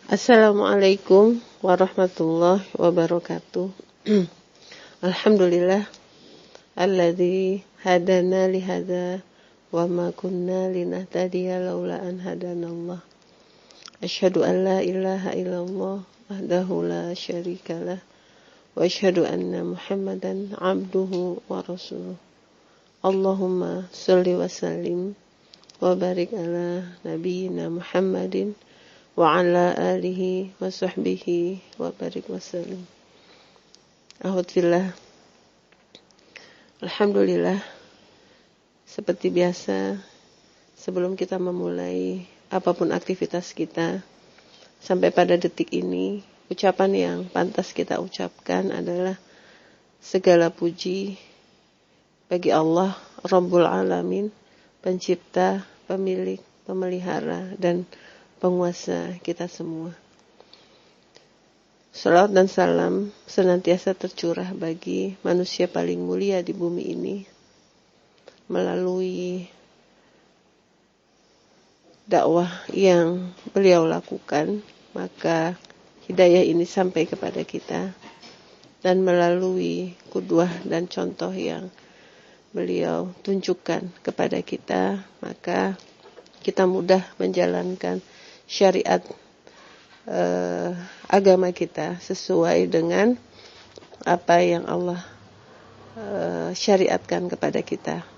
Assalamualaikum warahmatullahi wabarakatuh. Alhamdulillah alladzi hadana li hadza wa ma kunna linahtadiya laula an hadanallah. Asyhadu an la ilaha illallah wahdahu la syarikalah wa asyhadu anna Muhammadan abduhu wa rasuluh. Allahumma shalli wa sallim wa barik ala nabiyyina Muhammadin wa ala alihi wa sahbihi wa barik wa sallim. Alhamdulillah. Alhamdulillah. Seperti biasa, sebelum kita memulai apapun aktivitas kita sampai pada detik ini, ucapan yang pantas kita ucapkan adalah segala puji bagi Allah Rabbul Alamin, pencipta, pemilik, pemelihara, dan penguasa kita semua. Salawat dan salam senantiasa tercurah bagi manusia paling mulia di bumi ini melalui dakwah yang beliau lakukan, maka hidayah ini sampai kepada kita, dan melalui qudwah dan contoh yang beliau tunjukkan kepada kita, maka kita mudah menjalankan syariat agama kita sesuai dengan apa yang Allah syariatkan kepada kita,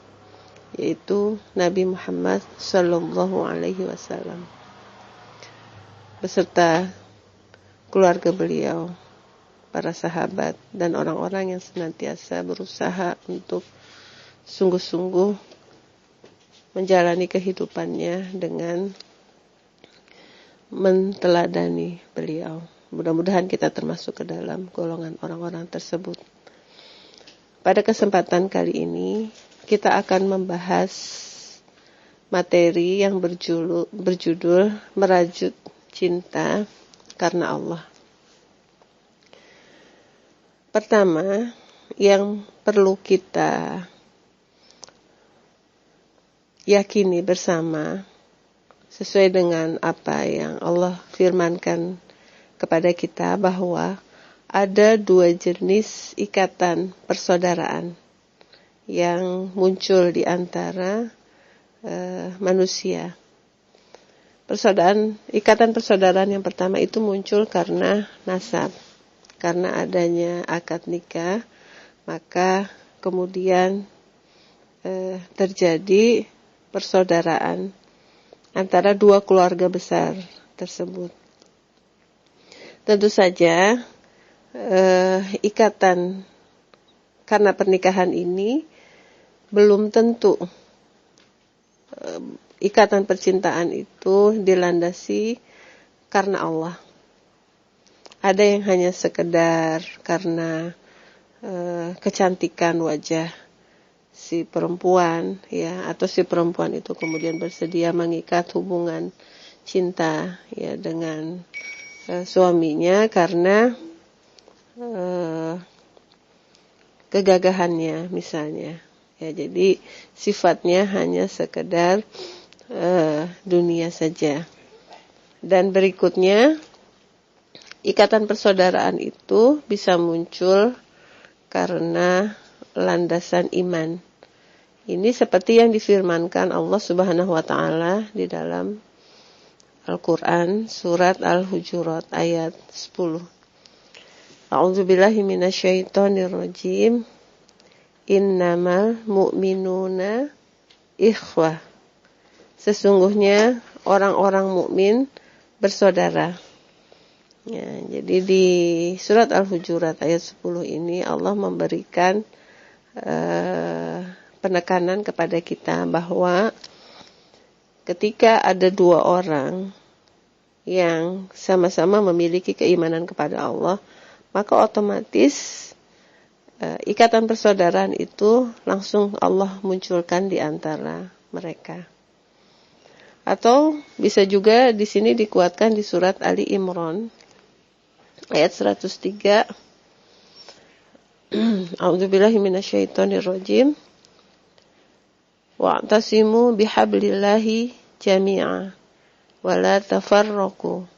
yaitu Nabi Muhammad sallallahu alaihi wasallam beserta keluarga beliau, para sahabat, dan orang-orang yang senantiasa berusaha untuk sungguh-sungguh menjalani kehidupannya dengan menteladani beliau. Mudah-mudahan kita termasuk ke dalam golongan orang-orang tersebut. Pada kesempatan kali ini kita akan membahas materi yang berjudul Merajut Cinta Karena Allah. Pertama, yang perlu kita yakini bersama sesuai dengan apa yang Allah firmankan kepada kita, bahwa ada dua jenis ikatan persaudaraan yang muncul di antara manusia. Ikatan persaudaraan yang pertama itu muncul karena nasab, karena adanya akad nikah, maka kemudian terjadi persaudaraan antara dua keluarga besar tersebut. Tentu saja ikatan karena pernikahan ini belum tentu ikatan percintaan itu dilandasi karena Allah. Ada yang hanya sekedar karena kecantikan wajah si perempuan, ya, atau si perempuan itu kemudian bersedia mengikat hubungan cinta, ya, dengan suaminya karena kegagahannya misalnya, ya. Jadi sifatnya hanya sekedar dunia saja. Dan berikutnya, ikatan persaudaraan itu bisa muncul karena landasan iman. Ini seperti yang difirmankan Allah Subhanahu wa taala di dalam Al-Qur'an surat Al-Hujurat ayat 10. A'udzubillahi minasyaitonir rajim. Innamal mu'minuna ikhwah. Sesungguhnya orang-orang mukmin bersaudara. Ya, jadi di surat Al-Hujurat ayat 10 ini Allah memberikan penekanan kepada kita bahwa ketika ada dua orang yang sama-sama memiliki keimanan kepada Allah, maka otomatis ikatan persaudaraan itu langsung Allah munculkan di antara mereka. Atau bisa juga di sini dikuatkan di surat Ali Imran ayat 103. A'udzubillahi minasyaitonir rajim. Wa'tasimu bihablillahi jami'a wa la tafarraqu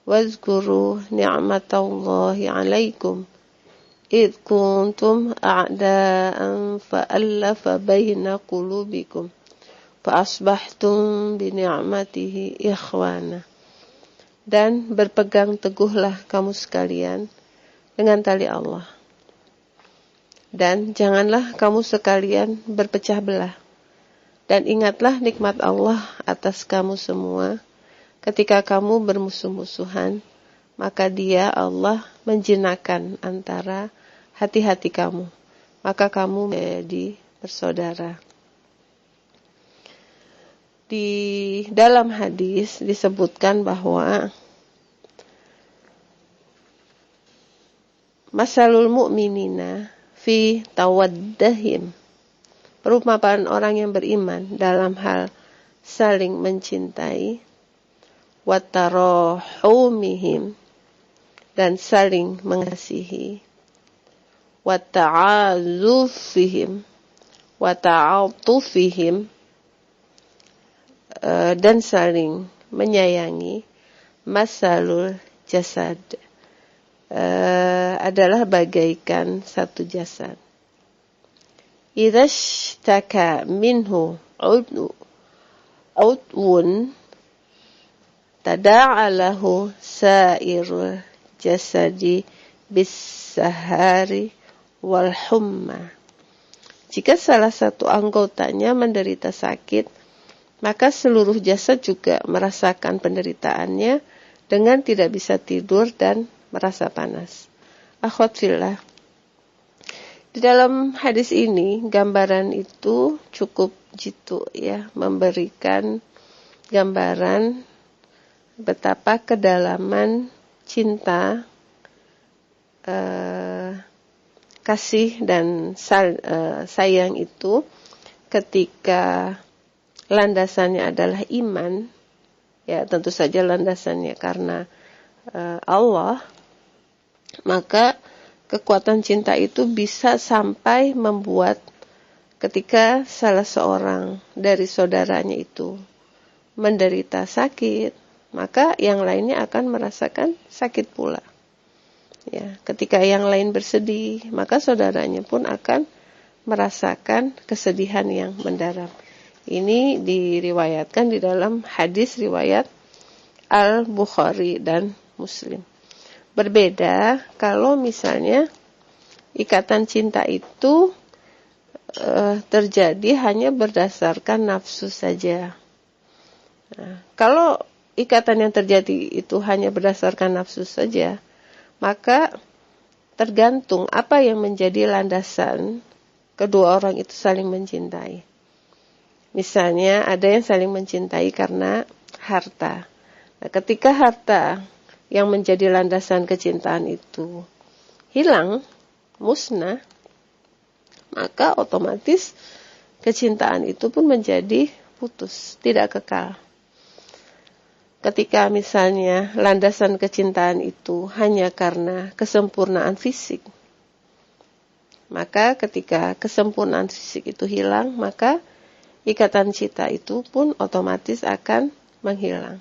wazkuru ni'matallahi 'alaikum id kuntum a'da'an fa'alafa baina qulubikum fa'asbahtum bi ni'matihi ikhwana. Dan berpegang teguhlah kamu sekalian dengan tali Allah. Dan janganlah kamu sekalian berpecah belah. Dan ingatlah nikmat Allah atas kamu semua ketika kamu bermusuh-musuhan, maka Dia Allah menjinakkan antara hati-hati kamu, maka kamu menjadi bersaudara. Di dalam hadis disebutkan bahwa masalul mu'minina fi tawaddahim, perumpamaan orang yang beriman dalam hal saling mencintai, wa tarahumihim, dan saling mengasihi, wa ta'azufihim, wa ta'atufihim, dan saling menyayangi, masalul jasad, adalah bagaikan satu jasad. Idhashtaka minhu udwun tada'alahu sairul jasadi bis-sahari wal humma. Jika salah satu anggotanya menderita sakit, maka seluruh jasad juga merasakan penderitaannya dengan tidak bisa tidur dan merasa panas. Akhwat fillah, di dalam hadis ini gambaran itu cukup jitu ya, memberikan gambaran betapa kedalaman cinta, kasih dan sayang itu ketika landasannya adalah iman, ya tentu saja landasannya karena Allah, maka kekuatan cinta itu bisa sampai membuat ketika salah seorang dari saudaranya itu menderita sakit, maka yang lainnya akan merasakan sakit pula. Ya, ketika yang lain bersedih, maka saudaranya pun akan merasakan kesedihan yang mendalam. Ini diriwayatkan di dalam hadis riwayat Al-Bukhari dan Muslim. Berbeda kalau misalnya ikatan cinta itu terjadi hanya berdasarkan nafsu saja. Nah, kalau ikatan yang terjadi itu hanya berdasarkan nafsu saja, maka tergantung apa yang menjadi landasan kedua orang itu saling mencintai. Misalnya ada yang saling mencintai karena harta. Nah, ketika harta yang menjadi landasan kecintaan itu hilang, musnah, maka otomatis kecintaan itu pun menjadi putus, tidak kekal. Ketika misalnya landasan kecintaan itu hanya karena kesempurnaan fisik, maka ketika kesempurnaan fisik itu hilang, maka ikatan cinta itu pun otomatis akan menghilang.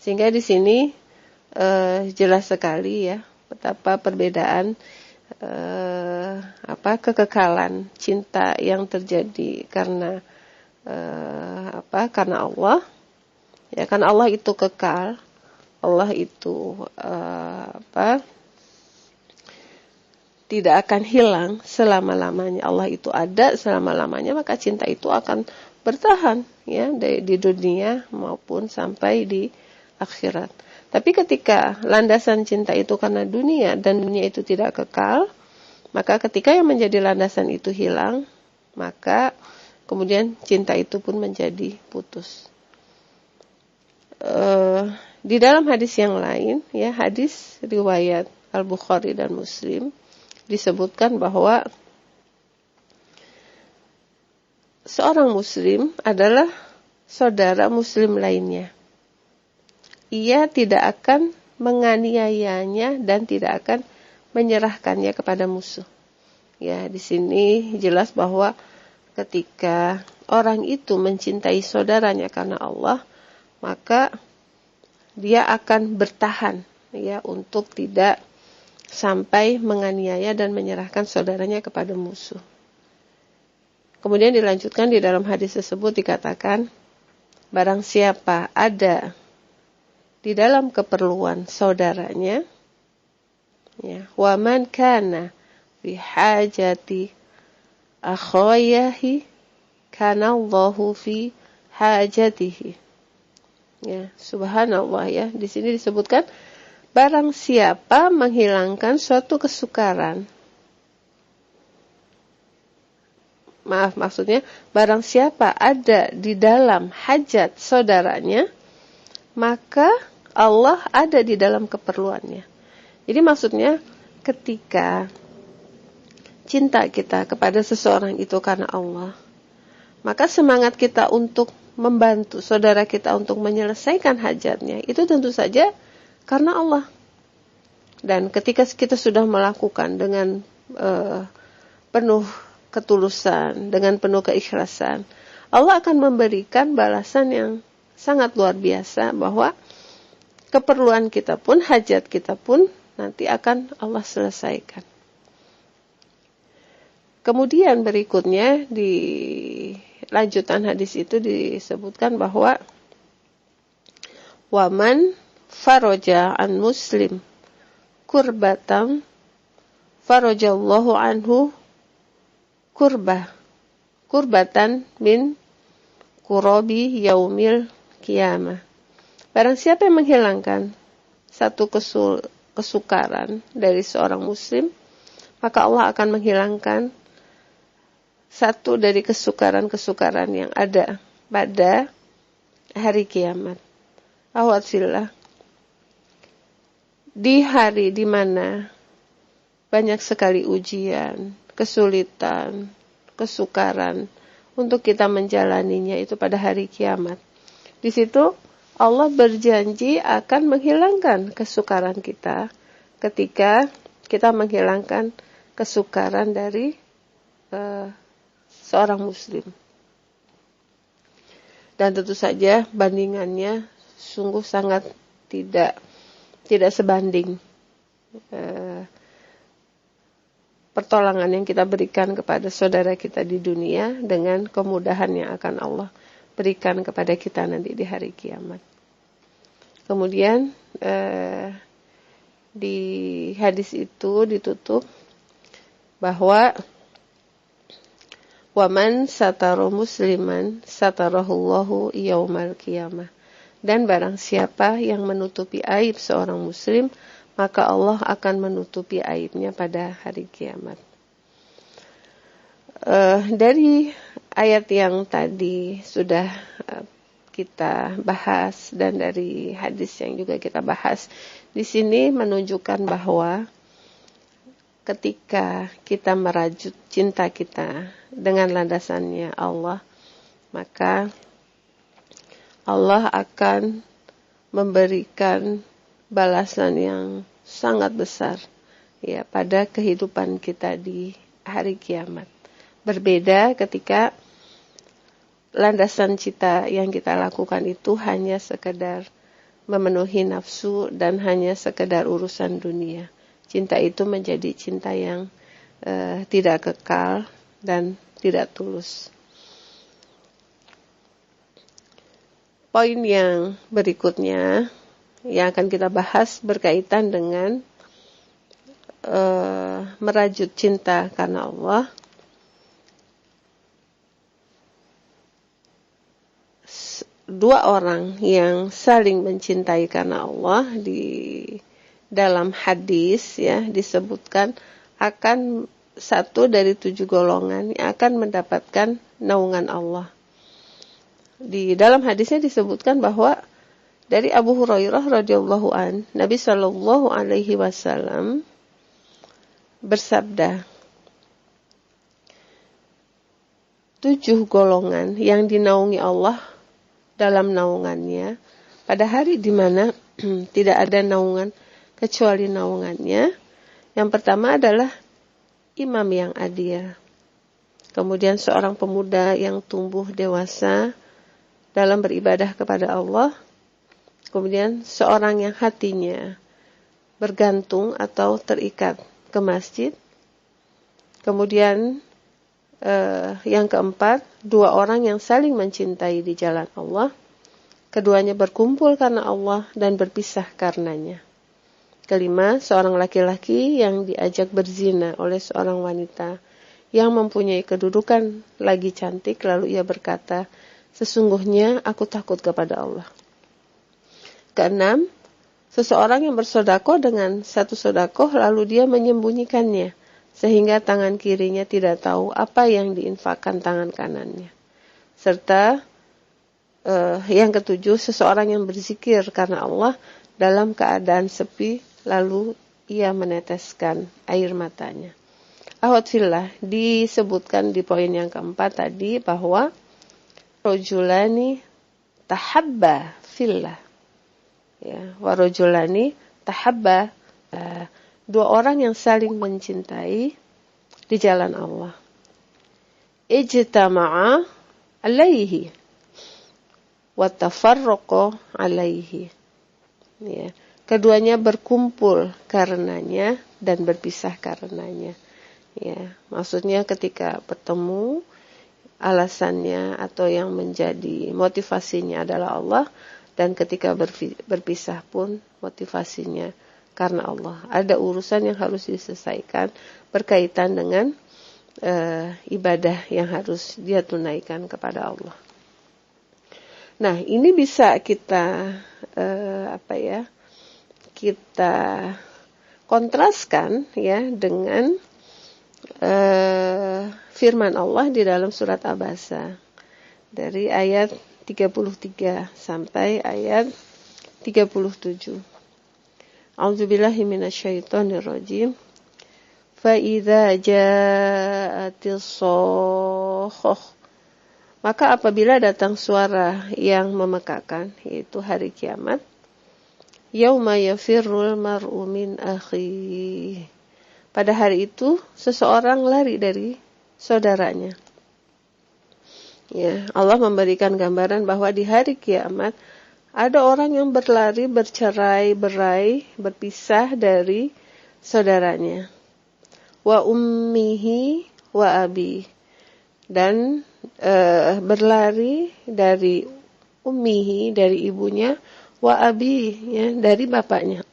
Sehingga di sini jelas sekali ya betapa perbedaan kekekalan cinta yang terjadi karena karena Allah. Ya, kan Allah itu kekal. Allah itu tidak akan hilang selama-lamanya. Allah itu ada selama-lamanya, maka cinta itu akan bertahan ya di dunia maupun sampai di akhirat. Tapi ketika landasan cinta itu karena dunia dan dunia itu tidak kekal, maka ketika yang menjadi landasan itu hilang, maka kemudian cinta itu pun menjadi putus. Di dalam hadis yang lain, ya hadis riwayat Al-Bukhari dan Muslim, disebutkan bahwa seorang muslim adalah saudara muslim lainnya. Ia tidak akan menganiayanya dan tidak akan menyerahkannya kepada musuh. Ya, di sini jelas bahwa ketika orang itu mencintai saudaranya karena Allah, maka dia akan bertahan ya untuk tidak sampai menganiaya dan menyerahkan saudaranya kepada musuh. Kemudian dilanjutkan di dalam hadis tersebut dikatakan, barang siapa ada di dalam keperluan saudaranya, ya, wa man kana bi hajati akhayahi kana Allahu fi hajatihi. Ya, subhanallah ya. Di sini disebutkan barang siapa menghilangkan suatu kesukaran. Maksudnya barang siapa ada di dalam hajat saudaranya, maka Allah ada di dalam keperluannya. Jadi maksudnya ketika cinta kita kepada seseorang itu karena Allah, maka semangat kita untuk membantu saudara kita untuk menyelesaikan hajatnya itu tentu saja karena Allah. Dan ketika kita sudah melakukan dengan penuh ketulusan, dengan penuh keikhlasan, Allah akan memberikan balasan yang sangat luar biasa, bahwa keperluan kita pun, hajat kita pun nanti akan Allah selesaikan. Kemudian berikutnya di lanjutan hadis itu disebutkan bahwa waman faraja an muslim kurbatan farajallahu anhu kurbatan min kurabi yaumil qiyamah. Barang siapa yang menghilangkan satu kesukaran dari seorang muslim, maka Allah akan menghilangkan satu dari kesukaran-kesukaran yang ada pada hari kiamat. Awatsillah, di hari di mana banyak sekali ujian, kesulitan, kesukaran untuk kita menjalaninya itu pada hari kiamat. Di situ Allah berjanji akan menghilangkan kesukaran kita ketika kita menghilangkan kesukaran dari seorang muslim. Dan tentu saja bandingannya sungguh sangat tidak sebanding pertolongan yang kita berikan kepada saudara kita di dunia dengan kemudahan yang akan Allah berikan kepada kita nanti di hari kiamat. Kemudian di hadis itu ditutup bahwa waman satara musliman satarahullahu yaumal qiyamah. Dan barang siapa yang menutupi aib seorang muslim, maka Allah akan menutupi aibnya pada hari kiamat. Dari ayat yang tadi sudah kita bahas dan dari hadis yang juga kita bahas, di sini menunjukkan bahwa ketika kita merajut cinta kita dengan landasannya Allah, maka Allah akan memberikan balasan yang sangat besar ya pada kehidupan kita di hari kiamat. Berbeda ketika landasan cinta yang kita lakukan itu hanya sekedar memenuhi nafsu dan hanya sekedar urusan dunia. Cinta itu menjadi cinta yang tidak kekal dan tidak tulus. Poin yang berikutnya yang akan kita bahas berkaitan dengan merajut cinta karena Allah. Dua orang yang saling mencintai karena Allah di dalam hadis ya disebutkan akan satu dari 7 golongan yang akan mendapatkan naungan Allah. Di dalam hadisnya disebutkan bahwa dari Abu Hurairah radhiyallahu an, Nabi Shallallahu alaihi wasallam bersabda, 7 golongan yang dinaungi Allah dalam naungannya pada hari di mana tidak ada naungan kecuali naungannya. Yang pertama adalah imam yang adil. Kemudian seorang pemuda yang tumbuh dewasa dalam beribadah kepada Allah. Kemudian seorang yang hatinya bergantung atau terikat ke masjid. Kemudian yang keempat, dua orang yang saling mencintai di jalan Allah. Keduanya berkumpul karena Allah dan berpisah karenanya. Kelima, seorang laki-laki yang diajak berzina oleh seorang wanita yang mempunyai kedudukan lagi cantik, lalu ia berkata, sesungguhnya aku takut kepada Allah. Keenam, seseorang yang bersedekah dengan satu sedekah lalu dia menyembunyikannya, sehingga tangan kirinya tidak tahu apa yang diinfakkan tangan kanannya. Serta yang ketujuh, seseorang yang berzikir karena Allah dalam keadaan sepi, lalu ia meneteskan air matanya. Ahwat fillah, disebutkan di poin yang keempat tadi bahwa rajulani tahabba fillah. Ya, warajulani tahabba, dua orang yang saling mencintai di jalan Allah. Ijtama'a alaihi wa tafarraqa alaihi. Ya, keduanya berkumpul karenanya dan berpisah karenanya. Ya, maksudnya ketika bertemu, alasannya atau yang menjadi motivasinya adalah Allah. Dan ketika berpisah pun motivasinya karena Allah. Ada urusan yang harus diselesaikan berkaitan dengan ibadah yang harus dia tunaikan kepada Allah. Nah, ini bisa kita kita kontraskan ya dengan firman Allah di dalam surat Abasa dari ayat 33 sampai ayat 37. A'udzubillahi minasyaitonirrajim. Fa idza ja'atis shakhah, maka apabila datang suara yang memekakan, yaitu hari kiamat, yauma yafirrul mar'u min akhihi, pada hari itu seseorang lari dari saudaranya. Ya, Allah memberikan gambaran bahwa di hari kiamat ada orang yang berlari, bercerai-berai, berpisah dari saudaranya. Wa ummihi wa abi, dan berlari dari ummihi, dari ibunya, wa abi, ya, dari bapaknya.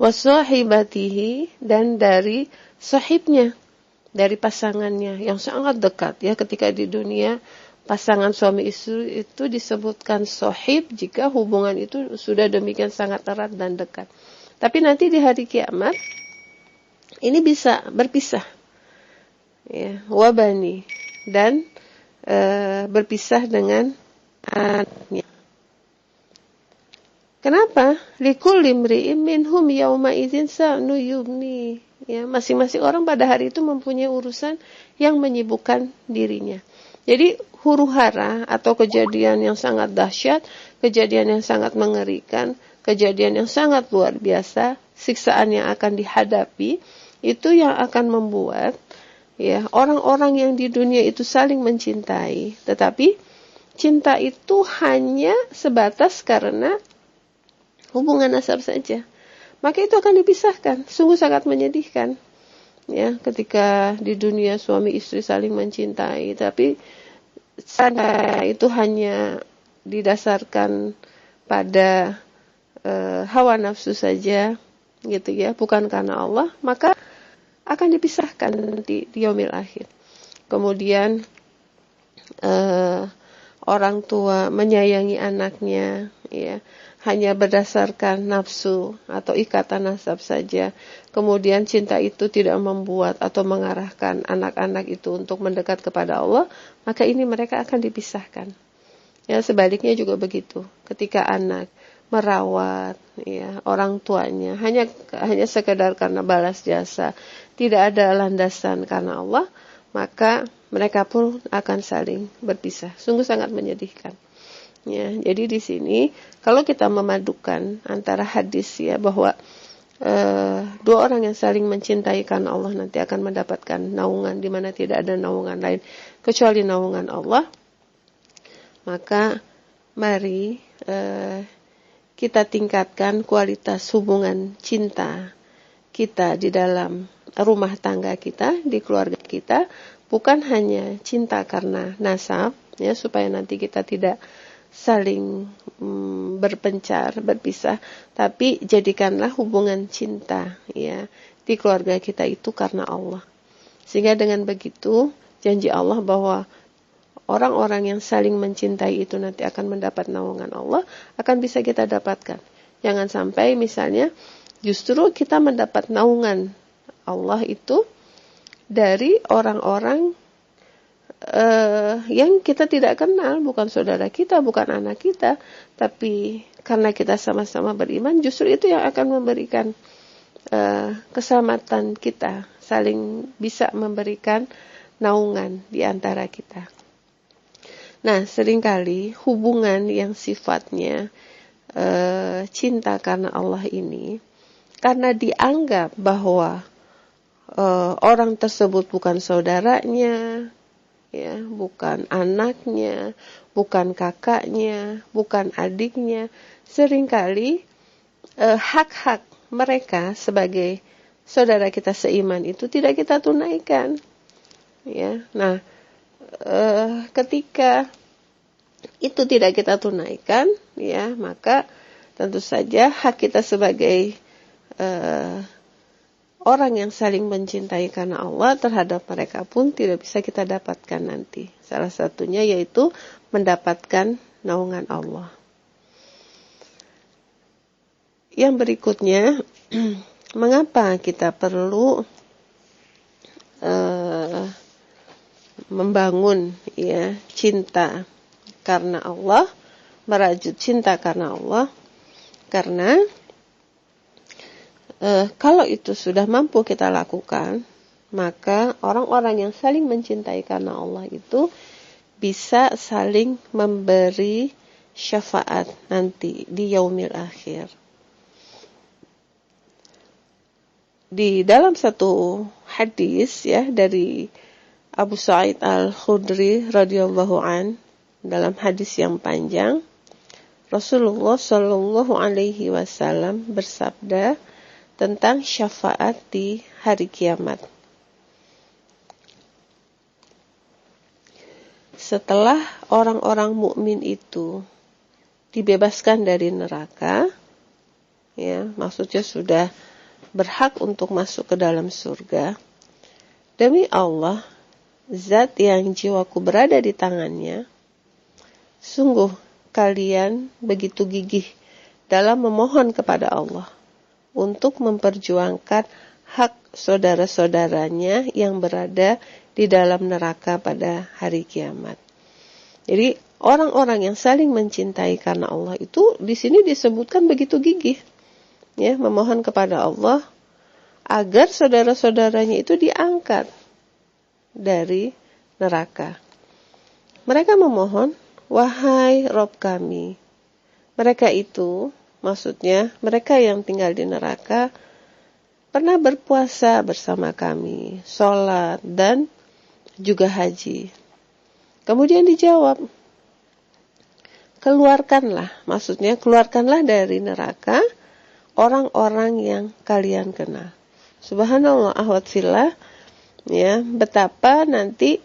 Wa sahibatihi, dan dari sahibnya, dari pasangannya yang sangat dekat. Ya, ketika di dunia pasangan suami istri itu disebutkan sahib jika hubungan itu sudah demikian sangat erat dan dekat. Tapi nanti di hari kiamat ini bisa berpisah. Ya, wabani, dan berpisah dengan anaknya. Kenapa? Likulli imri'in minhum yauma idzin sa'nu yubni. Ya, masing-masing orang pada hari itu mempunyai urusan yang menyibukkan dirinya. Jadi huru-hara atau kejadian yang sangat dahsyat, kejadian yang sangat mengerikan, kejadian yang sangat luar biasa, siksaan yang akan dihadapi, itu yang akan membuat ya orang-orang yang di dunia itu saling mencintai, tetapi cinta itu hanya sebatas karena hubungan nasab saja. Maka itu akan dipisahkan. Sungguh sangat menyedihkan. Ya, ketika di dunia suami istri saling mencintai, tapi itu hanya didasarkan pada hawa nafsu saja, gitu ya, bukan karena Allah, maka akan dipisahkan nanti di yaumil akhir. Kemudian orang tua menyayangi anaknya, ya, hanya berdasarkan nafsu atau ikatan nasab saja. Kemudian cinta itu tidak membuat atau mengarahkan anak-anak itu untuk mendekat kepada Allah, maka ini mereka akan dipisahkan. Ya, sebaliknya juga begitu. Ketika anak merawat ya orang tuanya hanya sekedar karena balas jasa, tidak ada landasan karena Allah, maka mereka pun akan saling berpisah. Sungguh sangat menyedihkan. Ya, jadi di sini kalau kita memadukan antara hadis ya bahwa dua orang yang saling mencintai karena Allah nanti akan mendapatkan naungan di mana tidak ada naungan lain kecuali naungan Allah, maka mari kita tingkatkan kualitas hubungan cinta kita di dalam rumah tangga kita, di keluarga kita, bukan hanya cinta karena nasab, ya, supaya nanti kita tidak saling berpencar, berpisah, tapi jadikanlah hubungan cinta, ya, di keluarga kita itu karena Allah. Sehingga dengan begitu, janji Allah bahwa orang-orang yang saling mencintai itu nanti akan mendapat naungan Allah, akan bisa kita dapatkan. Jangan sampai misalnya justru kita mendapat naungan Allah itu dari orang-orang yang kita tidak kenal, bukan saudara kita, bukan anak kita, tapi karena kita sama-sama beriman, justru itu yang akan memberikan keselamatan kita, saling bisa memberikan naungan di antara kita. Nah, seringkali hubungan yang sifatnya cinta karena Allah ini, karena dianggap bahwa orang tersebut bukan saudaranya, ya, bukan anaknya, bukan kakaknya, bukan adiknya, seringkali hak-hak mereka sebagai saudara kita seiman itu tidak kita tunaikan, ya. Nah, ketika itu tidak kita tunaikan, ya, maka tentu saja hak kita sebagai orang yang saling mencintai karena Allah terhadap mereka pun tidak bisa kita dapatkan nanti. Salah satunya yaitu mendapatkan naungan Allah. Yang berikutnya, mengapa kita perlu membangun, ya, cinta karena Allah, merajut cinta karena Allah? Karena kalau itu sudah mampu kita lakukan, maka orang-orang yang saling mencintai karena Allah itu bisa saling memberi syafaat nanti di yaumil akhir. Di dalam satu hadis, ya, dari Abu Sa'id Al-Khudri radhiyallahu an, dalam hadis yang panjang, Rasulullah Shallallahu alaihi wasallam bersabda tentang syafaat di hari kiamat. Setelah orang-orang mukmin itu dibebaskan dari neraka, ya, maksudnya sudah berhak untuk masuk ke dalam surga, demi Allah, zat yang jiwaku berada di tangannya, sungguh kalian begitu gigih dalam memohon kepada Allah untuk memperjuangkan hak saudara-saudaranya yang berada di dalam neraka pada hari kiamat. Jadi orang-orang yang saling mencintai karena Allah itu di sini disebutkan begitu gigih, ya, memohon kepada Allah agar saudara-saudaranya itu diangkat dari neraka. Mereka memohon, wahai Rob kami. Mereka itu, maksudnya mereka yang tinggal di neraka, pernah berpuasa bersama kami, sholat dan juga haji. Kemudian dijawab, keluarkanlah dari neraka orang-orang yang kalian kenal. Subhanallah, ahwat fillah, ya, betapa nanti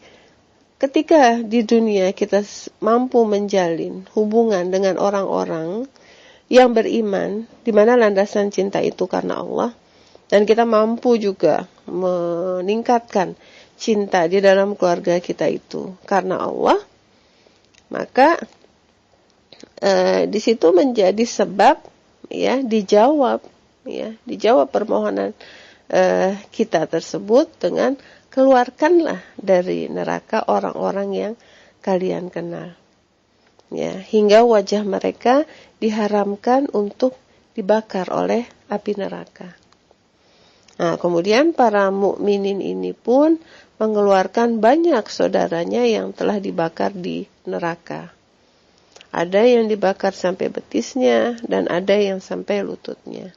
ketika di dunia kita mampu menjalin hubungan dengan orang-orang yang beriman, di mana landasan cinta itu karena Allah, dan kita mampu juga meningkatkan cinta di dalam keluarga kita itu karena Allah, maka di situ menjadi sebab, ya, dijawab permohonan kita tersebut dengan keluarkanlah dari neraka orang-orang yang kalian kenal, ya, hingga wajah mereka diharamkan untuk dibakar oleh api neraka. Nah, kemudian para mukminin ini pun mengeluarkan banyak saudaranya yang telah dibakar di neraka. Ada yang dibakar sampai betisnya dan ada yang sampai lututnya.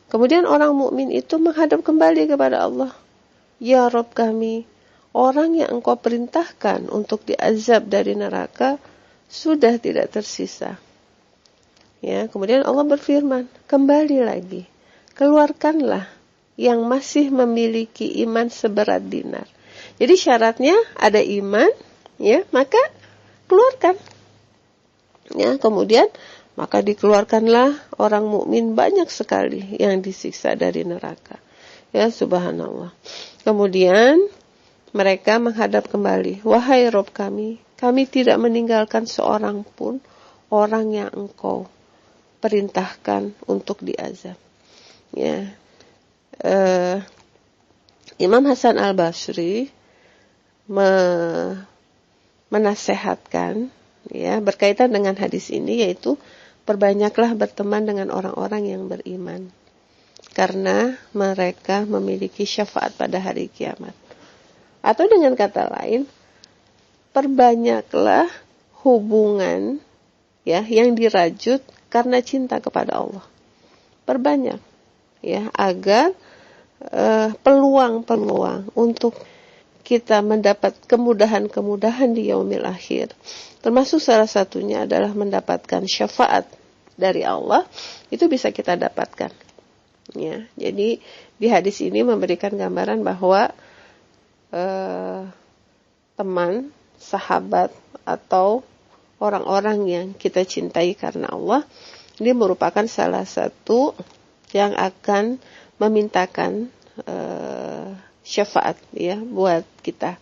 Kemudian orang mukmin itu menghadap kembali kepada Allah. Ya Rabb kami, orang yang Engkau perintahkan untuk diazab dari neraka sudah tidak tersisa. Ya, kemudian Allah berfirman, kembali lagi, keluarkanlah yang masih memiliki iman seberat dinar. Jadi syaratnya ada iman, ya, maka keluarkan. Ya, kemudian maka dikeluarkanlah orang mukmin banyak sekali yang disiksa dari neraka. Ya, subhanallah. Kemudian mereka menghadap kembali, wahai Rob kami tidak meninggalkan seorang pun orang yang Engkau perintahkan untuk diazab. Ya, Imam Hasan Al-Basri menasehatkan, ya, berkaitan dengan hadis ini, yaitu perbanyaklah berteman dengan orang-orang yang beriman, karena mereka memiliki syafaat pada hari kiamat. Atau dengan kata lain, perbanyaklah hubungan, ya, yang dirajut karena cinta kepada Allah. Perbanyak, ya, agar peluang-peluang untuk kita mendapat kemudahan-kemudahan di yaumil akhir, termasuk salah satunya adalah mendapatkan syafaat dari Allah, itu bisa kita dapatkan. Ya, jadi di hadis ini memberikan gambaran bahwa teman, sahabat, atau orang-orang yang kita cintai karena Allah, ini merupakan salah satu yang akan memintakan syafaat, ya, buat kita.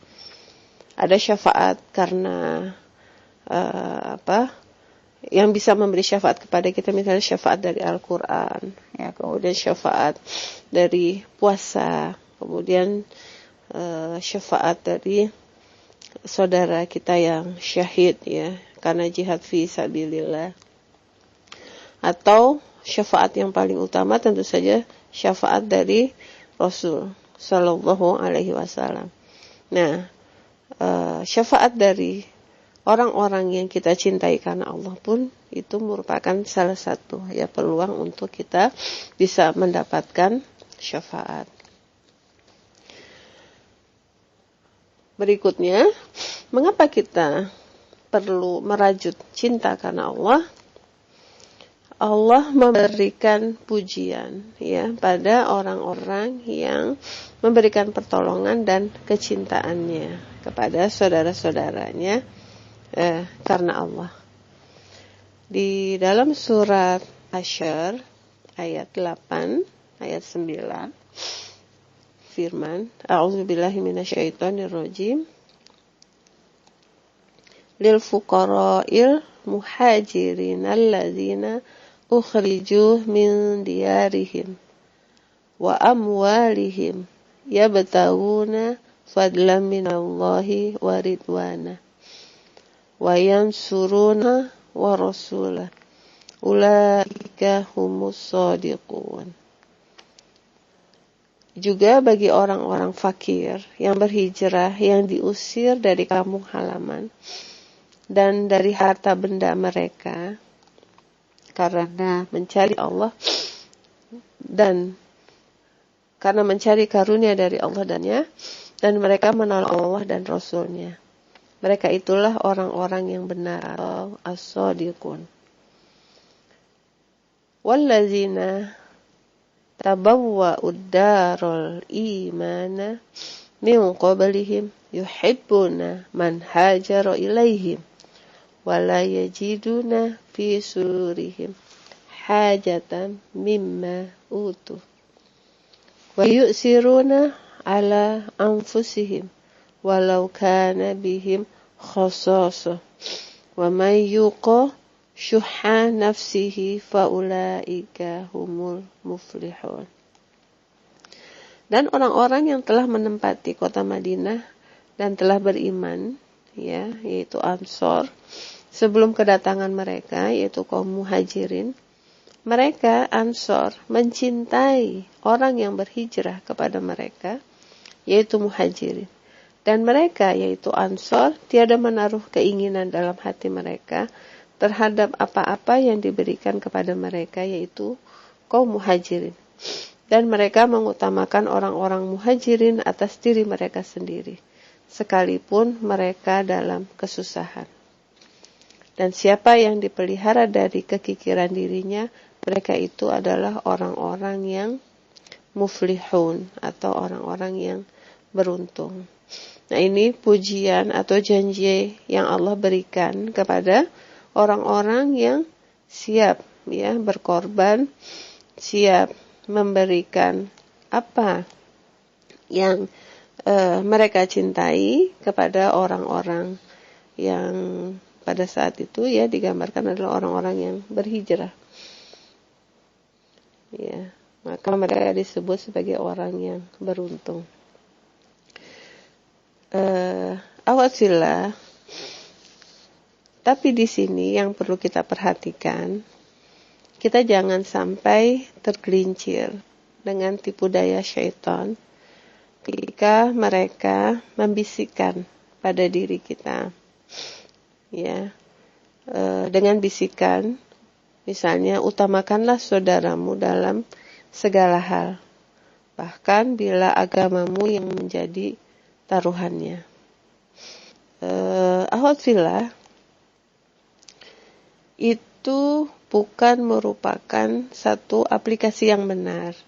Ada syafaat karena yang bisa memberi syafaat kepada kita, misalnya syafaat dari Al-Quran, ya, kemudian syafaat dari puasa, kemudian syafaat dari saudara kita yang syahid, ya, karena jihad fi sabilillah. Atau syafaat yang paling utama tentu saja syafaat dari Rasul Sallallahu Alaihi Wasallam. Nah, syafaat dari orang-orang yang kita cintai karena Allah pun itu merupakan salah satu, ya, peluang untuk kita bisa mendapatkan syafaat. Berikutnya, mengapa kita perlu merajut cinta karena Allah? Allah memberikan pujian, ya, pada orang-orang yang memberikan pertolongan dan kecintaannya kepada saudara-saudaranya karena Allah. Di dalam surat Asyr ayat 8, ayat 9, firman, a'udzubillahi minasyaitonirrajim, lil fuqara'il muhajirin alladzina ukhriju min diyarihim wa amwalihim yabtaguna fadlan minallahi wa ridwana wa yansuruna wa rasulah ulaika humus shadiqun. Juga bagi orang-orang fakir yang berhijrah, yang diusir dari kampung halaman dan dari harta benda mereka karena mencari Allah dan karena mencari karunia dari Allah dan mereka menolong Allah dan Rasulnya. Mereka itulah orang-orang yang benar atau as-shadiqun. Wallazina tabawwa'ud darul imana min qablihim yuhibbuna man hajara ilaihim wala yajiduna fi surihim hajatan mimma utu wa yu'siruna ala anfusihim walau kana bihim khasasah wa may yuqa syuhha nafsihi faulaika humul muflihun. Dan orang-orang yang telah menempati kota Madinah dan telah beriman, ya, yaitu Ansor, sebelum kedatangan mereka, yaitu kaum muhajirin, mereka Ansor mencintai orang yang berhijrah kepada mereka, yaitu muhajirin. Dan mereka, yaitu Ansor, tiada menaruh keinginan dalam hati mereka terhadap apa-apa yang diberikan kepada mereka, yaitu kaum muhajirin. Dan mereka mengutamakan orang-orang muhajirin atas diri mereka sendiri, sekalipun mereka dalam kesusahan. Dan siapa yang dipelihara dari kekikiran dirinya, mereka itu adalah orang-orang yang muflihun atau orang-orang yang beruntung. Nah, ini pujian atau janji yang Allah berikan kepada orang-orang yang siap ya berkorban, siap memberikan apa yang mereka cintai kepada orang-orang yang pada saat itu ya digambarkan adalah orang-orang yang berhijrah. Ya, maka mereka disebut sebagai orang yang beruntung. Awasillah. Tapi di sini yang perlu kita perhatikan, kita jangan sampai tergelincir dengan tipu daya syaitan ketika mereka membisikkan pada diri kita, ya, dengan bisikan, misalnya utamakanlah saudaramu dalam segala hal, bahkan bila agamamu yang menjadi taruhannya. Alhamdulillah, itu bukan merupakan satu aplikasi yang benar.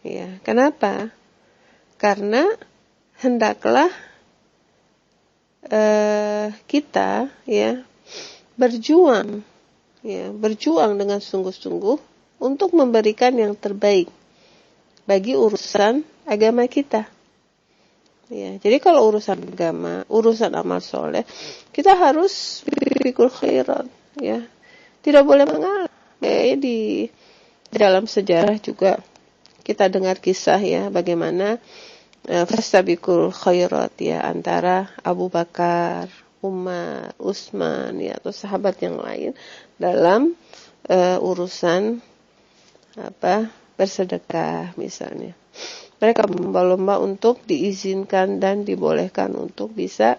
Ya, kenapa? Karena hendaklah kita ya berjuang dengan sungguh-sungguh untuk memberikan yang terbaik bagi urusan agama kita. Ya, jadi kalau urusan agama, urusan amal soleh, kita harus berpikir khairat, ya, tidak boleh mengalah. Ya, di dalam sejarah juga kita dengar kisah ya bagaimana fastabiqul khairat ya antara Abu Bakar, Umar, Utsman ya atau sahabat yang lain dalam urusan bersedekah misalnya. Mereka berlomba untuk diizinkan dan dibolehkan untuk bisa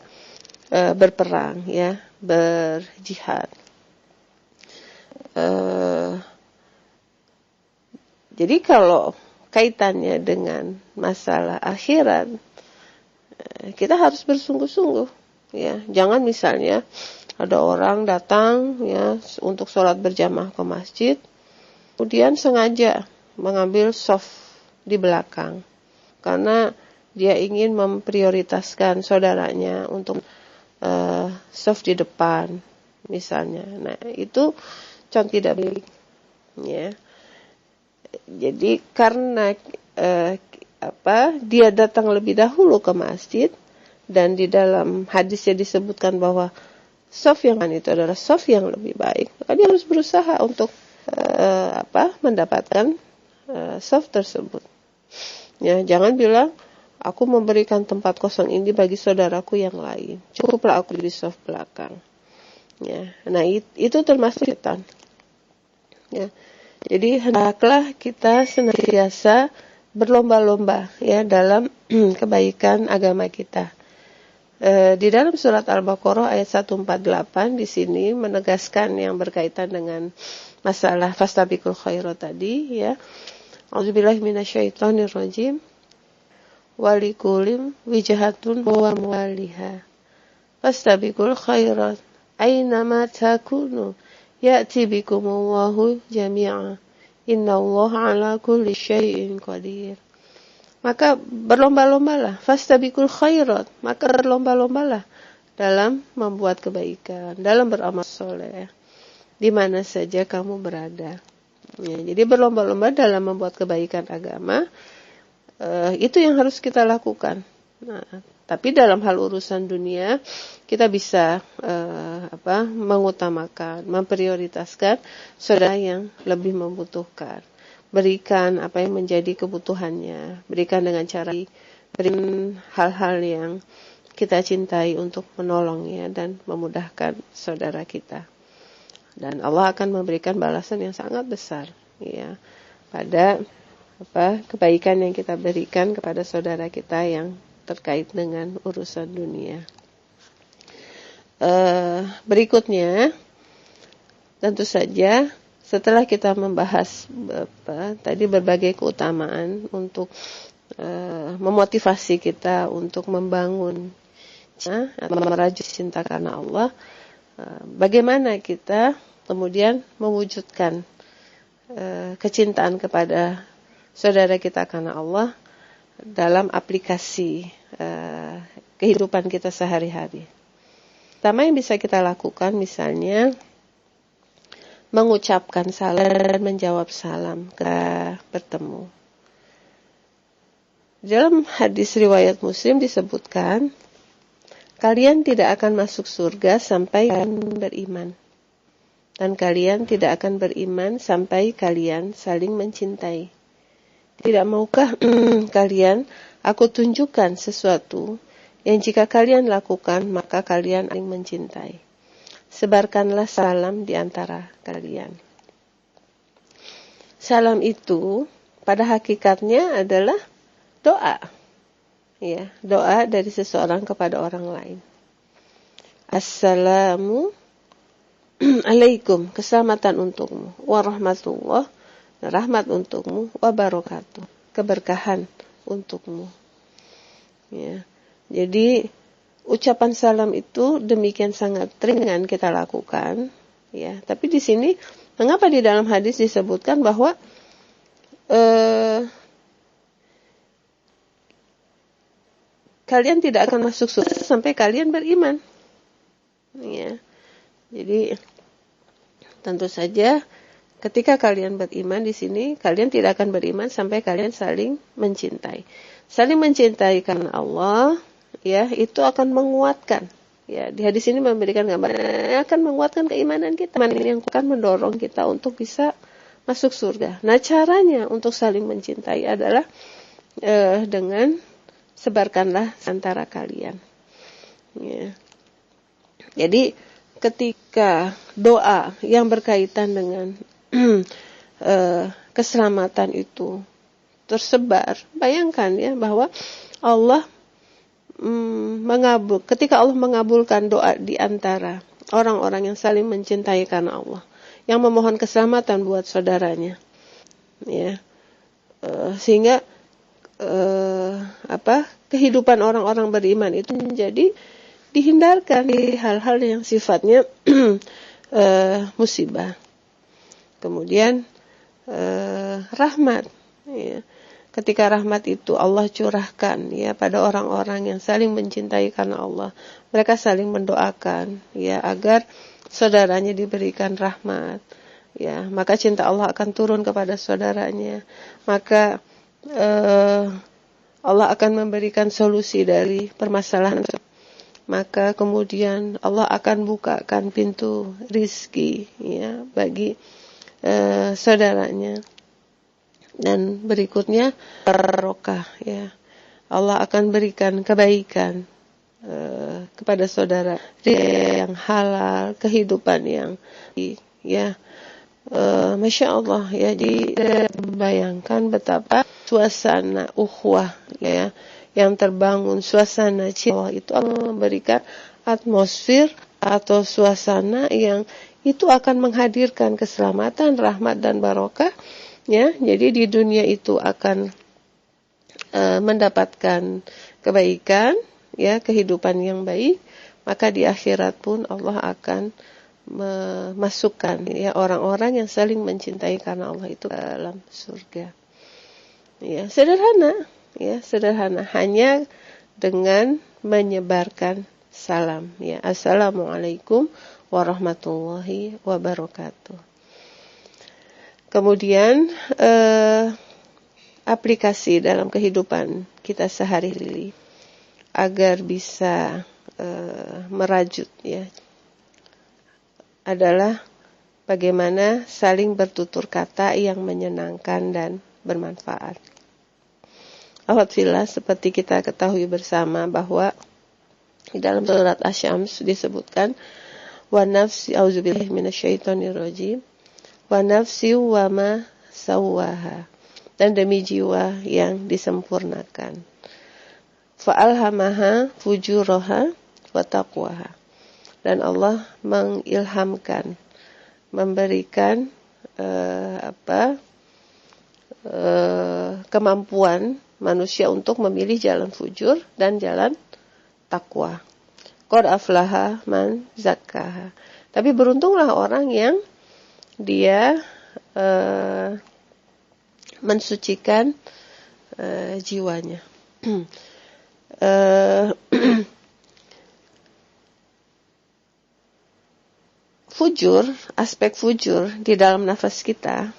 berperang ya, berjihad. Jadi kalau kaitannya dengan masalah akhirat, kita harus bersungguh-sungguh ya. Jangan misalnya ada orang datang ya untuk sholat berjamaah ke masjid, kemudian sengaja mengambil shaf di belakang karena dia ingin memprioritaskan saudaranya untuk shaf di depan misalnya. Nah, itu contoh tidak baik ya. Jadi karena dia datang lebih dahulu ke masjid dan di dalam hadisnya disebutkan bahwa shaf yang itu adalah shaf yang lebih baik, maka dia harus berusaha untuk mendapatkan shaf tersebut. Ya, jangan bilang aku memberikan tempat kosong ini bagi saudaraku yang lain. Cukuplah aku di shaf belakang. Ya, nah itu termasuk setan. Ya. Jadi hendaklah kita senantiasa berlomba-lomba ya dalam kebaikan agama kita. Di dalam surat Al-Baqarah ayat 148 di sini menegaskan yang berkaitan dengan masalah fastabiqul khairat tadi ya. A'udzubillahi minasyaitonirrajim. Walikulim wijhatun huwa muwalliha. Fastabiqul khairat aynama takunu ya'ti bikumullahu jami'a. Innallaha ala kulli syai'in qadir. Maka berlomba-lombalah, fastabiqul khairat, maka berlomba-lombalah dalam membuat kebaikan, dalam beramal soleh, di mana saja kamu berada. Ya, jadi berlomba-lomba dalam membuat kebaikan agama, itu yang harus kita lakukan. Nah, tapi dalam hal urusan dunia, kita bisa mengutamakan, memprioritaskan saudara yang lebih membutuhkan. Berikan apa yang menjadi kebutuhannya, berikan dengan cara berikan hal-hal yang kita cintai untuk menolongnya dan memudahkan saudara kita. Dan Allah akan memberikan balasan yang sangat besar ya pada kebaikan yang kita berikan kepada saudara kita yang terkait dengan urusan dunia. Berikutnya tentu saja setelah kita membahas tadi berbagai keutamaan untuk memotivasi kita untuk membangun atau merajut cinta karena Allah, Bagaimana kita kemudian mewujudkan kecintaan kepada saudara kita karena Allah dalam aplikasi kehidupan kita sehari-hari. Pertama yang bisa kita lakukan misalnya mengucapkan salam dan menjawab salam ketika bertemu. Dalam hadis riwayat Muslim disebutkan, kalian tidak akan masuk surga sampai kalian beriman. Dan kalian tidak akan beriman sampai kalian saling mencintai. Tidak maukah kalian aku tunjukkan sesuatu yang jika kalian lakukan maka kalian saling mencintai. Sebarkanlah salam di antara kalian. Salam itu pada hakikatnya adalah doa. Ya, doa dari seseorang kepada orang lain. Assalamu alaikum, keselamatan untukmu, warahmatullah, rahmat untukmu, wabarakatuh, keberkahan untukmu. Ya. Jadi ucapan salam itu demikian sangat ringan kita lakukan, ya. Tapi di sini mengapa di dalam hadis disebutkan bahwa kalian tidak akan masuk surga sampai kalian beriman. Ya. Jadi tentu saja ketika kalian beriman di sini, kalian tidak akan beriman sampai kalian saling mencintai. Saling mencintai karena Allah, ya, itu akan menguatkan. Ya, di hadis ini memberikan gambaran akan menguatkan keimanan kita, yang akan mendorong kita untuk bisa masuk surga. Nah, caranya untuk saling mencintai adalah dengan sebarkanlah antara kalian. Ya. Jadi ketika doa yang berkaitan dengan keselamatan itu tersebar, bayangkan ya bahwa Allah ketika Allah mengabulkan doa di antara orang-orang yang saling mencintai karena Allah, yang memohon keselamatan buat saudaranya, ya, sehingga kehidupan orang-orang beriman itu menjadi dihindarkan dari hal-hal yang sifatnya musibah. Kemudian rahmat, ya. Ketika rahmat itu Allah curahkan, ya, pada orang-orang yang saling mencintai karena Allah, mereka saling mendoakan, ya, agar saudaranya diberikan rahmat, ya, maka cinta Allah akan turun kepada saudaranya, maka Allah akan memberikan solusi dari permasalahan, maka kemudian Allah akan bukakan pintu rizki, ya, bagi saudaranya. Dan berikutnya barokah, ya, Allah akan berikan kebaikan kepada saudara yang halal, kehidupan yang, ya, Masya Allah, ya. Jadi bayangkan betapa suasana ukhuwah, ya, yang terbangun, suasana cinta itu akan memberikan atmosfer atau suasana yang itu akan menghadirkan keselamatan, rahmat dan barokah, ya. Jadi di dunia itu akan mendapatkan kebaikan, ya, kehidupan yang baik, maka di akhirat pun Allah akan memasukkan, ya, orang-orang yang saling mencintai karena Allah itu dalam surga. Ya, sederhana, ya, sederhana, hanya dengan menyebarkan salam, ya. Assalamualaikum warahmatullahi wabarakatuh. Kemudian aplikasi dalam kehidupan kita sehari-hari agar bisa merajut, ya, adalah bagaimana saling bertutur kata yang menyenangkan dan bermanfaat. Alhamdulillah, seperti kita ketahui bersama bahwa di dalam surat Asy-Syams disebutkan wa nafsi auzubillahi minasyaitonir rajim wa nafsi wa ma sawwaha, dan demi jiwa yang disempurnakan, fa alhamaha fujuraha wa taqwaha, dan Allah mengilhamkan, memberikan kemampuan manusia untuk memilih jalan fujur dan jalan takwa. Qad aflaha man zakkaha. Tapi beruntunglah orang yang dia mensucikan jiwanya. Fujur, aspek fujur di dalam nafas kita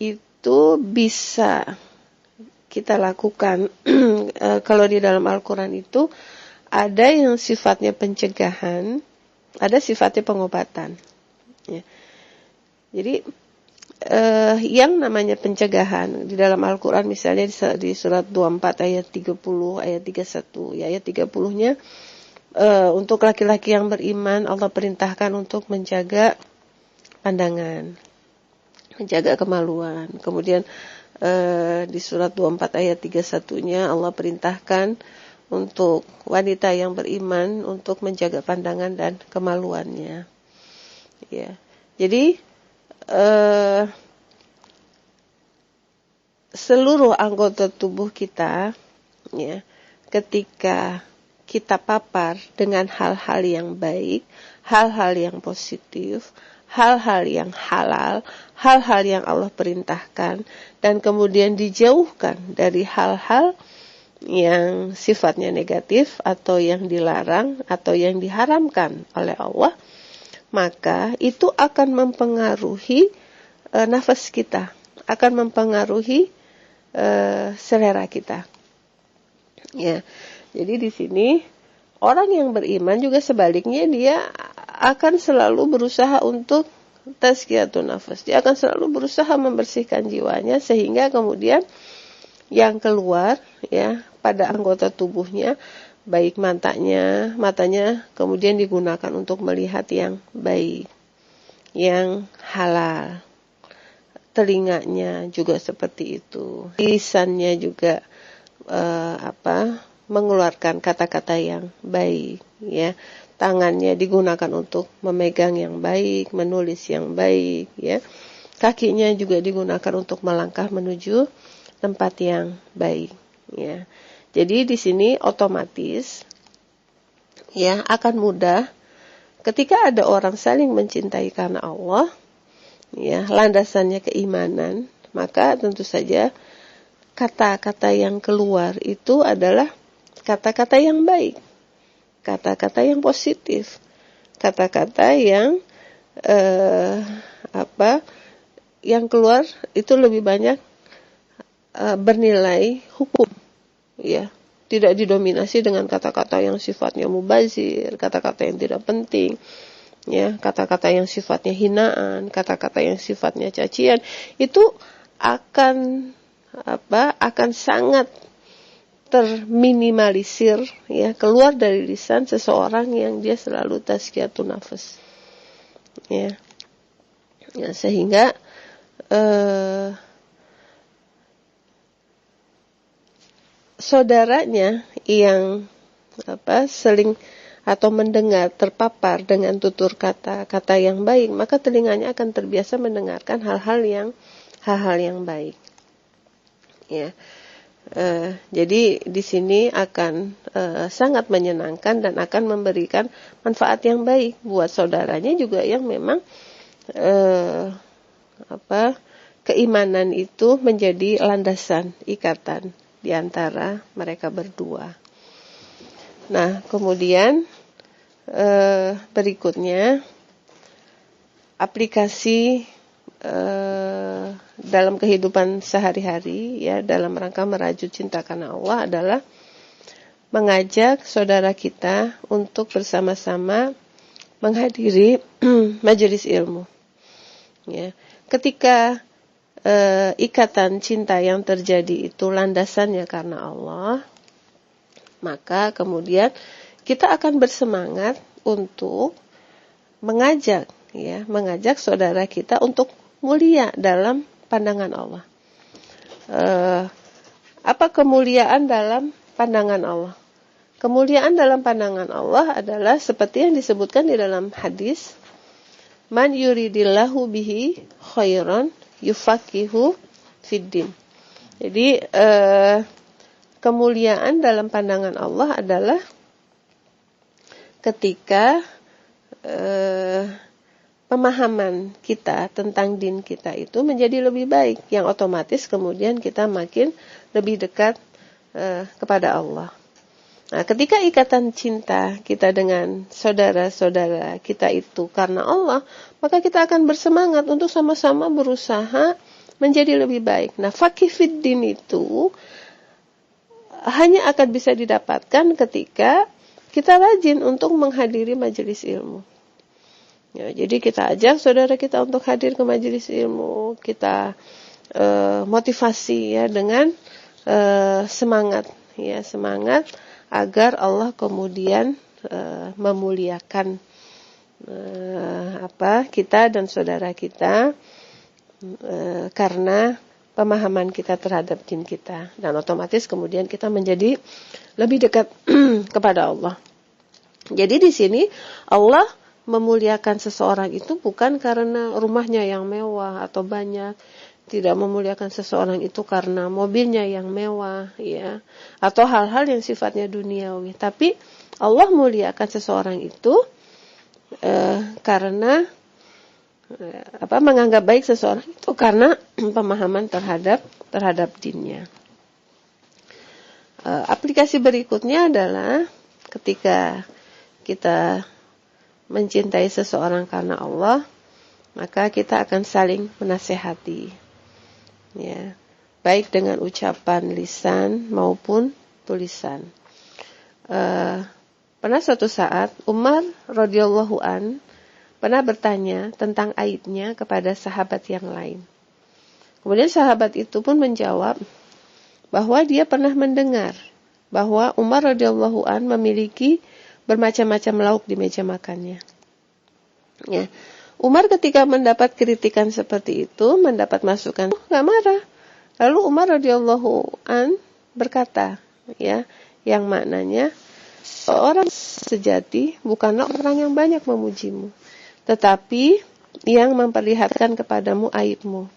itu bisa kita lakukan kalau di dalam Al-Quran itu ada yang sifatnya pencegahan, ada sifatnya pengobatan. Ya. Jadi yang namanya pencegahan di dalam Al-Quran misalnya di surat 24 ayat 30, ayat 31, ya, ayat 30-nya untuk laki-laki yang beriman Allah perintahkan untuk menjaga pandangan, menjaga kemaluan. Kemudian di surat 24 ayat 31-nya Allah perintahkan untuk wanita yang beriman untuk menjaga pandangan dan kemaluannya. Ya. Jadi seluruh anggota tubuh kita, ya, ketika kita papar dengan hal-hal yang baik, hal-hal yang positif, hal-hal yang halal, hal-hal yang Allah perintahkan, dan kemudian dijauhkan dari hal-hal yang sifatnya negatif atau yang dilarang atau yang diharamkan oleh Allah, maka itu akan mempengaruhi nafas kita, akan mempengaruhi selera kita. Ya, jadi di sini orang yang beriman juga sebaliknya dia akan selalu berusaha untuk tazkiyatun nafas. Dia akan selalu berusaha membersihkan jiwanya sehingga kemudian yang keluar, ya, pada anggota tubuhnya, baik matanya kemudian digunakan untuk melihat yang baik, yang halal. Telinganya juga seperti itu. Lisannya juga mengeluarkan kata-kata yang baik, ya. Tangannya digunakan untuk memegang yang baik, menulis yang baik, ya. Kakinya juga digunakan untuk melangkah menuju tempat yang baik, ya. Jadi di sini otomatis, ya, akan mudah ketika ada orang saling mencintai karena Allah, ya, landasannya keimanan, maka tentu saja kata-kata yang keluar itu adalah kata-kata yang baik, kata-kata yang positif, kata-kata yang yang keluar itu lebih banyak bernilai hukum, ya, tidak didominasi dengan kata-kata yang sifatnya mubazir, kata-kata yang tidak penting, ya, kata-kata yang sifatnya hinaan, kata-kata yang sifatnya cacian, itu akan sangat terminimalisir, ya, keluar dari lisan seseorang yang dia selalu tazkiyatun nafas, ya, sehingga saudaranya yang seling atau mendengar terpapar dengan tutur kata-kata yang baik, maka telinganya akan terbiasa mendengarkan hal-hal yang baik, ya. Jadi di sini akan sangat menyenangkan dan akan memberikan manfaat yang baik buat saudaranya juga yang memang keimanan itu menjadi landasan ikatan di antara mereka berdua. Nah, kemudian berikutnya aplikasi dalam kehidupan sehari-hari, ya, dalam rangka merajut cinta karena Allah adalah mengajak saudara kita untuk bersama-sama menghadiri majelis ilmu, ya. Ketika ikatan cinta yang terjadi itu landasannya karena Allah, maka kemudian kita akan bersemangat untuk mengajak saudara kita untuk mulia dalam pandangan Allah. Apa kemuliaan dalam pandangan Allah? Kemuliaan dalam pandangan Allah adalah seperti yang disebutkan di dalam hadis, man yuridillahu bihi khairan yufaqihu fiddin. Jadi kemuliaan dalam pandangan Allah adalah ketika pemahaman kita tentang din kita itu menjadi lebih baik, yang otomatis kemudian kita makin lebih dekat kepada Allah. Nah, ketika ikatan cinta kita dengan saudara-saudara kita itu karena Allah, maka kita akan bersemangat untuk sama-sama berusaha menjadi lebih baik. Nah, faqih fid din itu hanya akan bisa didapatkan ketika kita rajin untuk menghadiri majelis ilmu. Ya, jadi kita ajak saudara kita untuk hadir ke majelis ilmu, kita motivasi ya dengan semangat agar Allah kemudian memuliakan kita dan saudara kita karena pemahaman kita terhadap din kita, dan otomatis kemudian kita menjadi lebih dekat kepada Allah. Jadi di sini Allah memuliakan seseorang itu bukan karena rumahnya yang mewah atau banyak, tidak memuliakan seseorang itu karena mobilnya yang mewah, ya, atau hal-hal yang sifatnya duniawi. Tapi Allah muliakan seseorang itu karena menganggap baik seseorang itu karena pemahaman terhadap dinnya. Aplikasi berikutnya adalah ketika kita mencintai seseorang karena Allah, maka kita akan saling menasehati. Ya, baik dengan ucapan lisan maupun tulisan. Pernah suatu saat Umar radhiyallahu an pernah bertanya tentang aibnya kepada sahabat yang lain. Kemudian sahabat itu pun menjawab bahwa dia pernah mendengar bahwa Umar radhiyallahu an memiliki bermacam-macam lauk di meja makannya. Ya. Umar ketika mendapat kritikan seperti itu, mendapat masukan, nggak marah. Lalu Umar radhiyallahu an berkata, ya, yang maknanya seorang sejati bukanlah orang yang banyak memujimu, tetapi yang memperlihatkan kepadamu aibmu,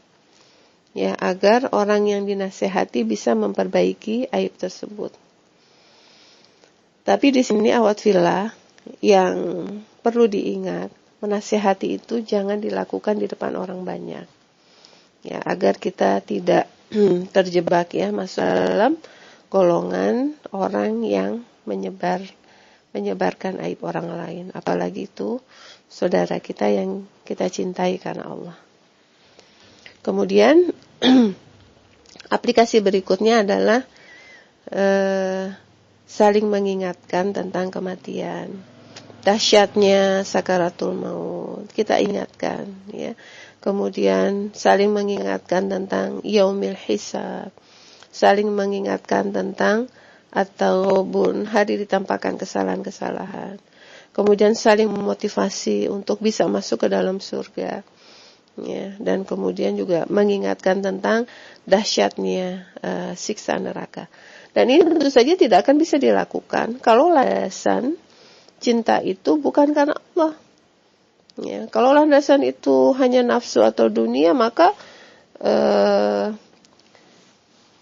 ya, agar orang yang dinasehati bisa memperbaiki aib tersebut. Tapi di sini awat fillah yang perlu diingat, menasihati itu jangan dilakukan di depan orang banyak, ya, agar kita tidak terjebak ya masuk dalam golongan orang yang menyebarkan aib orang lain, apalagi itu saudara kita yang kita cintai karena Allah. Kemudian aplikasi berikutnya adalah saling mengingatkan tentang kematian. Dahsyatnya sakaratul maut, kita ingatkan, ya. Kemudian saling mengingatkan tentang yaumil hisab, saling mengingatkan tentang at-taubun, hari ditampakkan kesalahan-kesalahan. Kemudian saling memotivasi untuk bisa masuk ke dalam surga, ya. Dan kemudian juga mengingatkan tentang dahsyatnya siksa neraka. Dan ini tentu saja tidak akan bisa dilakukan kalau landasan cinta itu bukan karena Allah. Ya, kalau landasan itu hanya nafsu atau dunia, maka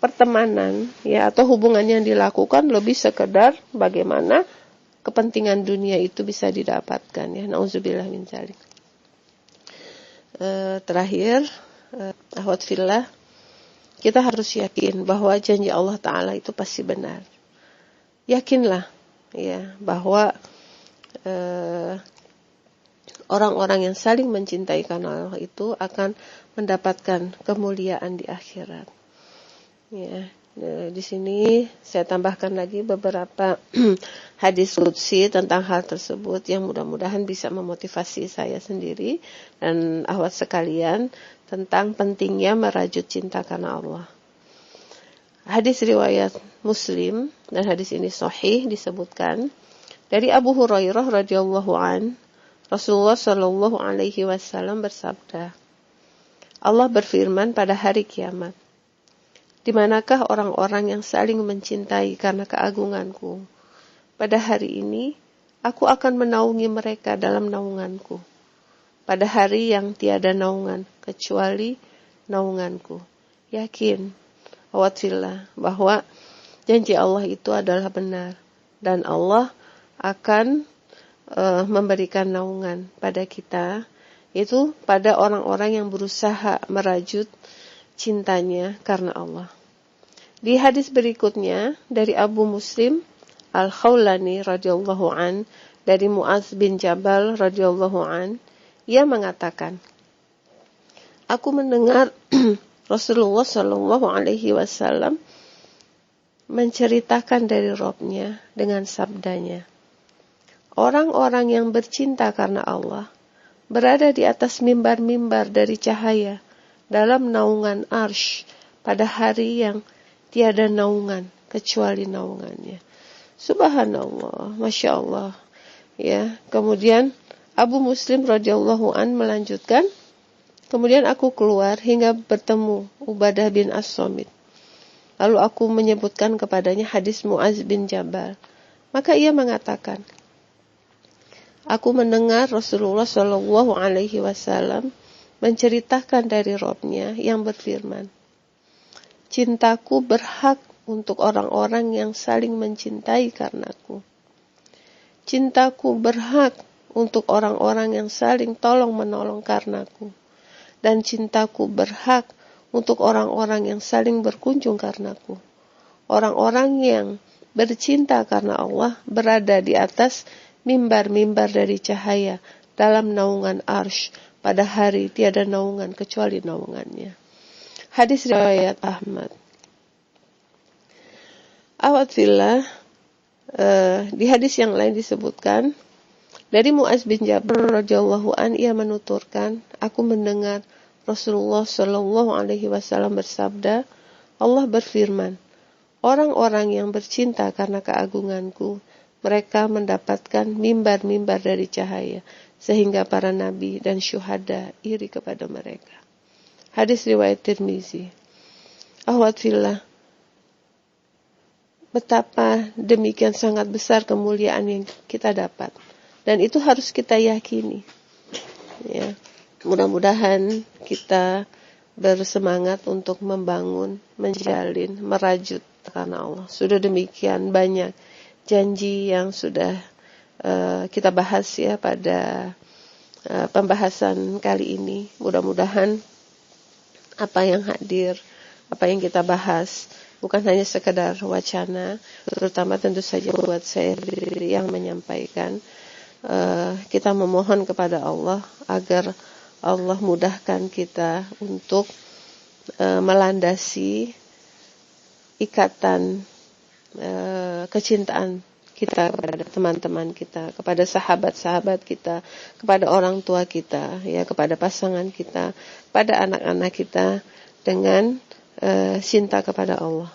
pertemanan, ya, atau hubungan yang dilakukan lebih sekedar bagaimana kepentingan dunia itu bisa didapatkan, ya. Nauzubillah min dzalik. Terakhir, akhwat fillah, kita harus yakin bahwa janji Allah Ta'ala itu pasti benar. Yakinlah, ya, bahwa orang-orang yang saling mencintai karena Allah itu akan mendapatkan kemuliaan di akhirat. Ya, di sini saya tambahkan lagi beberapa hadis qudsi tentang hal tersebut yang mudah-mudahan bisa memotivasi saya sendiri dan akhwat sekalian tentang pentingnya merajut cinta karena Allah. Hadis riwayat Muslim, dan hadis ini sahih, disebutkan dari Abu Hurairah radhiyallahu an, Rasulullah sallallahu alaihi wasallam bersabda, Allah berfirman pada hari kiamat, di manakah orang-orang yang saling mencintai karena keagunganku? Pada hari ini, aku akan menaungi mereka dalam naunganku. Pada hari yang tiada naungan kecuali naunganku. Yakin, akhwat fillah, bahwa janji Allah itu adalah benar. Dan Allah akan memberikan naungan pada kita, itu pada orang-orang yang berusaha merajut cintanya karena Allah. Di hadis berikutnya dari Abu Muslim Al-Khawlani radhiyallahu an, dari Mu'adz bin Jabal radhiyallahu an, ia mengatakan, aku mendengar Rasulullah sallallahu alaihi wasallam menceritakan dari Rabb-Nya dengan sabdanya, orang-orang yang bercinta karena Allah berada di atas mimbar-mimbar dari cahaya dalam naungan arsy pada hari yang tiada naungan kecuali naungannya. Subhanallah, Masya Allah. Ya, kemudian Abu Muslim radhiyallahu an melanjutkan, kemudian aku keluar hingga bertemu Ubadah bin As-Samit. Lalu aku menyebutkan kepadanya hadis Mu'adz bin Jabal. Maka ia mengatakan, aku mendengar Rasulullah Shallallahu Alaihi Wasallam menceritakan dari Rabb-Nya yang berfirman, cintaku berhak untuk orang-orang yang saling mencintai karenaku. Cintaku berhak untuk orang-orang yang saling tolong-menolong karenaku. Dan cintaku berhak untuk orang-orang yang saling berkunjung karenaku. Orang-orang yang bercinta karena Allah berada di atas mimbar-mimbar dari cahaya dalam naungan arsy pada hari tiada naungan kecuali naungannya. Hadis riwayat Ahmad. Awatfillah, di hadis yang lain disebutkan dari Mu'adz bin Jabal radhiyallahu an, ia menuturkan, aku mendengar Rasulullah Shallallahu Alaihi Wasallam bersabda, Allah berfirman, orang-orang yang bercinta karena keagunganku, mereka mendapatkan mimbar-mimbar dari cahaya, sehingga para nabi dan syuhada iri kepada mereka. Hadis riwayat Tirmizi. Ahwat fillah, betapa demikian sangat besar kemuliaan yang kita dapat, dan itu harus kita yakini. Ya, mudah-mudahan kita bersemangat untuk membangun, menjalin, merajut karena Allah. Sudah demikian banyak janji yang sudah kita bahas ya pada pembahasan kali ini. Mudah-mudahan apa yang hadir, apa yang kita bahas bukan hanya sekedar wacana, terutama tentu saja buat saya yang menyampaikan. Kita memohon kepada Allah agar Allah mudahkan kita untuk melandasi ikatan kecintaan kita kepada teman-teman kita, kepada sahabat-sahabat kita, kepada orang tua kita, ya, kepada pasangan kita, pada anak-anak kita dengan cinta kepada Allah.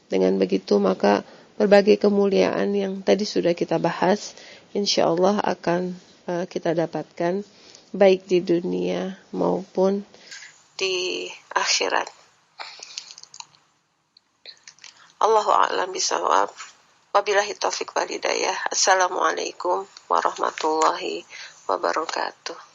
Dengan begitu maka berbagai kemuliaan yang tadi sudah kita bahas, insya Allah akan kita dapatkan baik di dunia maupun di akhirat. Allahu a'lam bishawab. Wabillahi taufiq wal hidayah. Assalamualaikum warahmatullahi wabarakatuh.